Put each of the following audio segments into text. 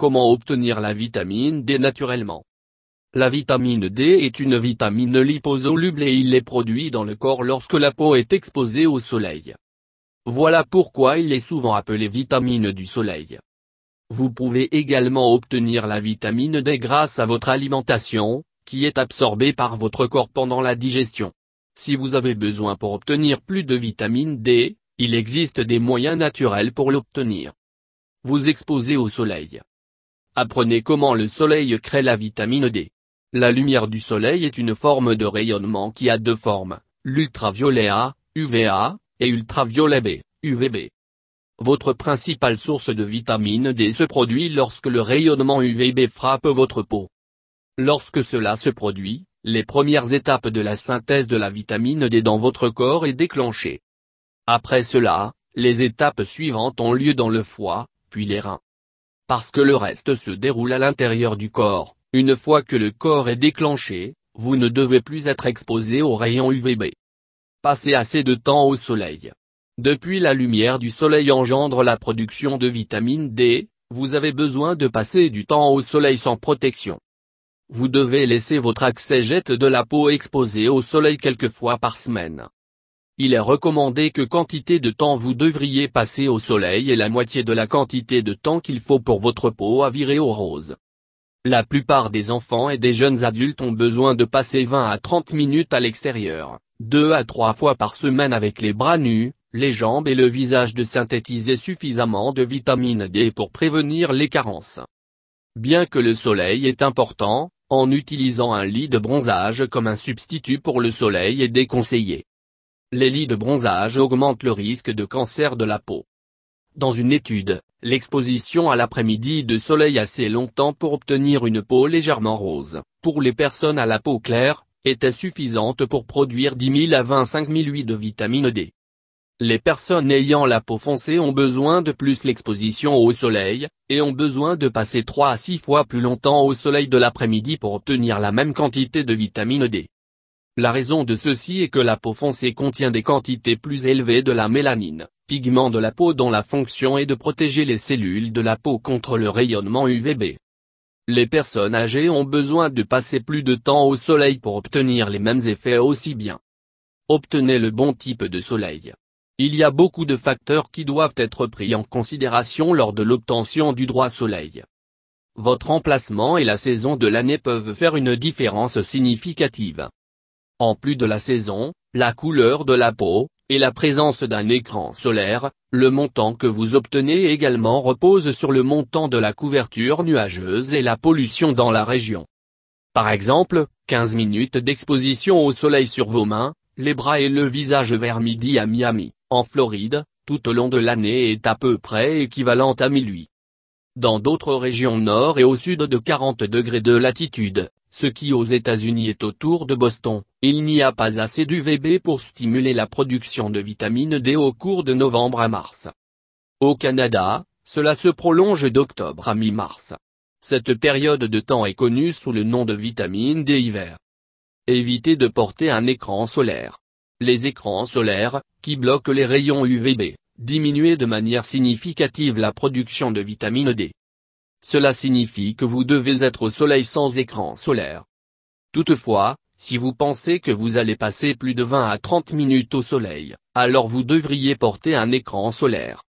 comment obtenir la vitamine D naturellement. La vitamine D est une vitamine liposoluble et il est produit dans le corps lorsque la peau est exposée au soleil. Voilà pourquoi il est souvent appelé vitamine du soleil. Vous pouvez également obtenir la vitamine D grâce à votre alimentation, qui est absorbée par votre corps pendant la digestion. Si vous avez besoin pour obtenir plus de vitamine D, il existe des moyens naturels pour l'obtenir. Vous exposez au soleil. Apprenez comment le soleil crée la vitamine D. La lumière du soleil est une forme de rayonnement qui a deux formes, l'ultraviolet A, UVA, et ultraviolet B, UVB. Votre principale source de vitamine D se produit lorsque le rayonnement UVB frappe votre peau. Lorsque cela se produit, les premières étapes de la synthèse de la vitamine D dans votre corps est déclenchée. Après cela, les étapes suivantes ont lieu dans le foie, puis les reins. Parce que le reste se déroule à l'intérieur du corps, une fois que le corps est déclenché, vous ne devez plus être exposé aux rayons UVB. Passez assez de temps au soleil. Depuis la lumière du soleil engendre la production de vitamine D, vous avez besoin de passer du temps au soleil sans protection. Vous devez laisser votre accès jet de la peau exposée au soleil quelques fois par semaine. Il est recommandé que quantité de temps vous devriez passer au soleil est la moitié de la quantité de temps qu'il faut pour votre peau à virer au rose. La plupart des enfants et des jeunes adultes ont besoin de passer 20 à 30 minutes à l'extérieur, 2 à 3 fois par semaine avec les bras nus, les jambes et le visage de synthétiser suffisamment de vitamine D pour prévenir les carences. Bien que le soleil est important, en utilisant un lit de bronzage comme un substitut pour le soleil est déconseillé. Les lits de bronzage augmentent le risque de cancer de la peau. Dans une étude, l'exposition à l'après-midi de soleil assez longtemps pour obtenir une peau légèrement rose, pour les personnes à la peau claire, était suffisante pour produire 10 000 à 25 000 huiles de vitamine D. Les personnes ayant la peau foncée ont besoin de plus l'exposition au soleil, et ont besoin de passer 3 à 6 fois plus longtemps au soleil de l'après-midi pour obtenir la même quantité de vitamine D. La raison de ceci est que la peau foncée contient des quantités plus élevées de la mélanine, pigment de la peau dont la fonction est de protéger les cellules de la peau contre le rayonnement UVB. Les personnes âgées ont besoin de passer plus de temps au soleil pour obtenir les mêmes effets aussi bien. Obtenez le bon type de soleil. Il y a beaucoup de facteurs qui doivent être pris en considération lors de l'obtention du droit soleil. Votre emplacement et la saison de l'année peuvent faire une différence significative. En plus de la saison, la couleur de la peau, et la présence d'un écran solaire, le montant que vous obtenez également repose sur le montant de la couverture nuageuse et la pollution dans la région. Par exemple, 15 minutes d'exposition au soleil sur vos mains, les bras et le visage vers midi à Miami, en Floride, tout au long de l'année est à peu près équivalente à 1008. Dans d'autres régions nord et au sud de 40 degrés de latitude, ce qui aux États-Unis est autour de Boston, il n'y a pas assez d'UVB pour stimuler la production de vitamine D au cours de novembre à mars. Au Canada, cela se prolonge d'octobre à mi-mars. Cette période de temps est connue sous le nom de vitamine D hiver. Évitez de porter un écran solaire. Les écrans solaires, qui bloquent les rayons UVB, diminuent de manière significative la production de vitamine D. Cela signifie que vous devez être au soleil sans écran solaire. Toutefois, si vous pensez que vous allez passer plus de 20 à 30 minutes au soleil, alors vous devriez porter un écran solaire.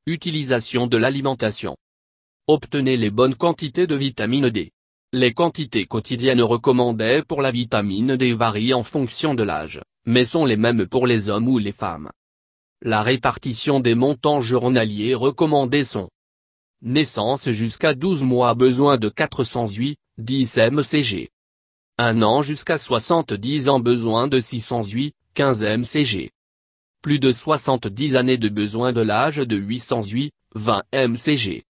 Utilisation de l'alimentation. Obtenez les bonnes quantités de vitamine D. Les quantités quotidiennes recommandées pour la vitamine D varient en fonction de l'âge, mais sont les mêmes pour les hommes ou les femmes. La répartition des montants journaliers recommandés sont: naissance jusqu'à 12 mois besoin de 408, 10 mcg. 1 an jusqu'à 70 ans besoin de 608, 15 mcg. Plus de 70 années de besoin de l'âge de 808, 20 mcg.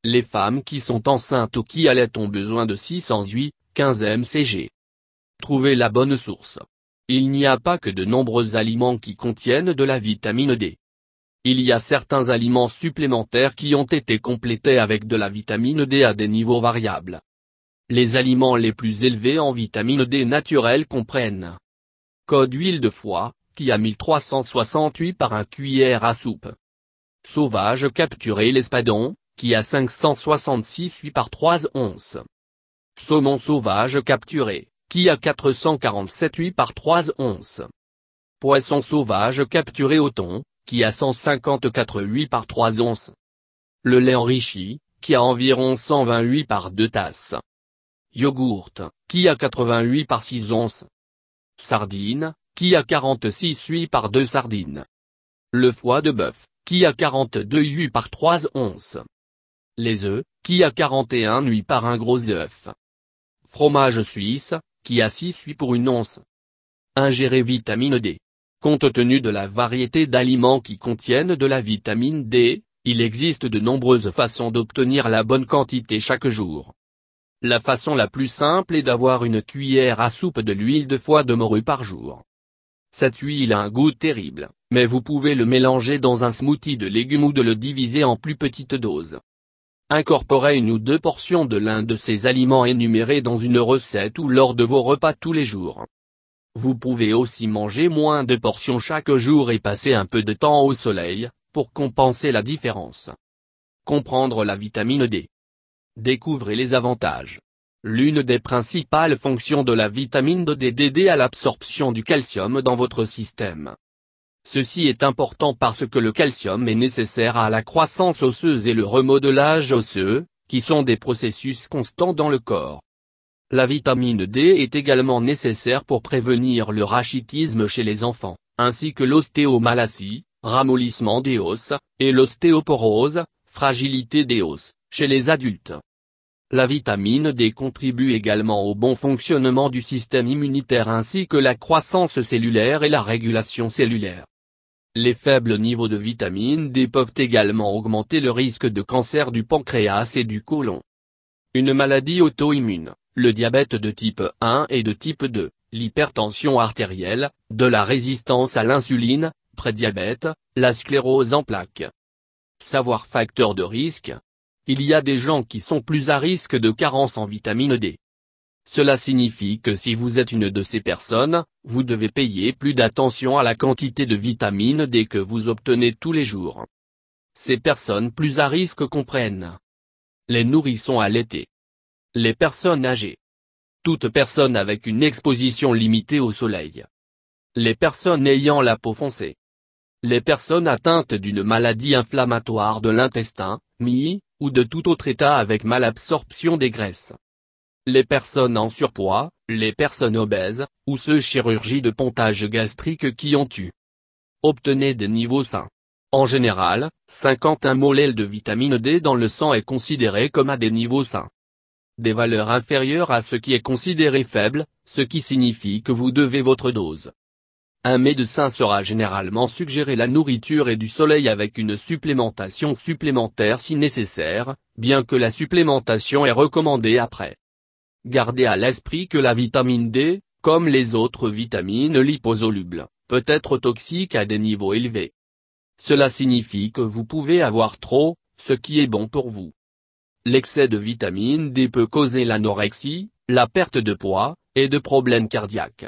Les femmes qui sont enceintes ou qui allaitent ont besoin de 608, 15 mcg. Trouvez la bonne source. Il n'y a pas que de nombreux aliments qui contiennent de la vitamine D. Il y a certains aliments supplémentaires qui ont été complétés avec de la vitamine D à des niveaux variables. Les aliments les plus élevés en vitamine D naturelle comprennent code huile de foie, qui a 1368 par 1 cuillère à soupe. Sauvage capturé l'espadon, qui a 566 huit par 3 onces. Saumon sauvage capturé, qui a 447 huit par 3 onces. Poisson sauvage capturé au thon, qui a 154 huit par 3 onces. Le lait enrichi, qui a environ 128 par 2 tasses. Yogourt, qui a 88 par 6 onces. Sardines, qui a 46 huit par 2 sardines. Le foie de bœuf, qui a 42 huit par 3 onces. Les œufs, qui a 41 huit par un gros œuf. Fromage suisse, qui a 6 huit pour 1 once. Ingérer vitamine D. Compte tenu de la variété d'aliments qui contiennent de la vitamine D, il existe de nombreuses façons d'obtenir la bonne quantité chaque jour. La façon la plus simple est d'avoir une cuillère à soupe de l'huile de foie de morue par jour. Cette huile a un goût terrible, mais vous pouvez le mélanger dans un smoothie de légumes ou de le diviser en plus petites doses. Incorporez 1 ou 2 portions de l'un de ces aliments énumérés dans une recette ou lors de vos repas tous les jours. Vous pouvez aussi manger moins de portions chaque jour et passer un peu de temps au soleil, pour compenser la différence. Comprendre la vitamine D. Découvrez les avantages. L'une des principales fonctions de la vitamine D est d'aider à l'absorption du calcium dans votre système. Ceci est important parce que le calcium est nécessaire à la croissance osseuse et le remodelage osseux, qui sont des processus constants dans le corps. La vitamine D est également nécessaire pour prévenir le rachitisme chez les enfants, ainsi que l'ostéomalacie, ramollissement des os, et l'ostéoporose, fragilité des os, chez les adultes. La vitamine D contribue également au bon fonctionnement du système immunitaire ainsi que la croissance cellulaire et la régulation cellulaire. Les faibles niveaux de vitamine D peuvent également augmenter le risque de cancer du pancréas et du côlon. Une maladie auto-immune, le diabète de type 1 et de type 2, l'hypertension artérielle, de la résistance à l'insuline, prédiabète, la sclérose en plaques. Savoir facteur de risque. Il y a des gens qui sont plus à risque de carence en vitamine D. Cela signifie que si vous êtes une de ces personnes, vous devez payer plus d'attention à la quantité de vitamine D que vous obtenez tous les jours. Ces personnes plus à risque comprennent les nourrissons allaités, les personnes âgées, toute personne avec une exposition limitée au soleil, les personnes ayant la peau foncée, les personnes atteintes d'une maladie inflammatoire de l'intestin, MI, ou de tout autre état avec malabsorption des graisses. Les personnes en surpoids, les personnes obèses, ou ceux chirurgie de pontage gastrique qui ont eu. Obtenez des niveaux sains. En général, 51 mol de vitamine D dans le sang est considéré comme à des niveaux sains. Des valeurs inférieures à ce qui est considéré faible, ce qui signifie que vous devez votre dose. Un médecin sera généralement suggéré la nourriture et du soleil avec une supplémentation supplémentaire si nécessaire, bien que la supplémentation est recommandée après. Gardez à l'esprit que la vitamine D, comme les autres vitamines liposolubles, peut être toxique à des niveaux élevés. Cela signifie que vous pouvez avoir trop, ce qui est bon pour vous. L'excès de vitamine D peut causer l'anorexie, la perte de poids, et de problèmes cardiaques.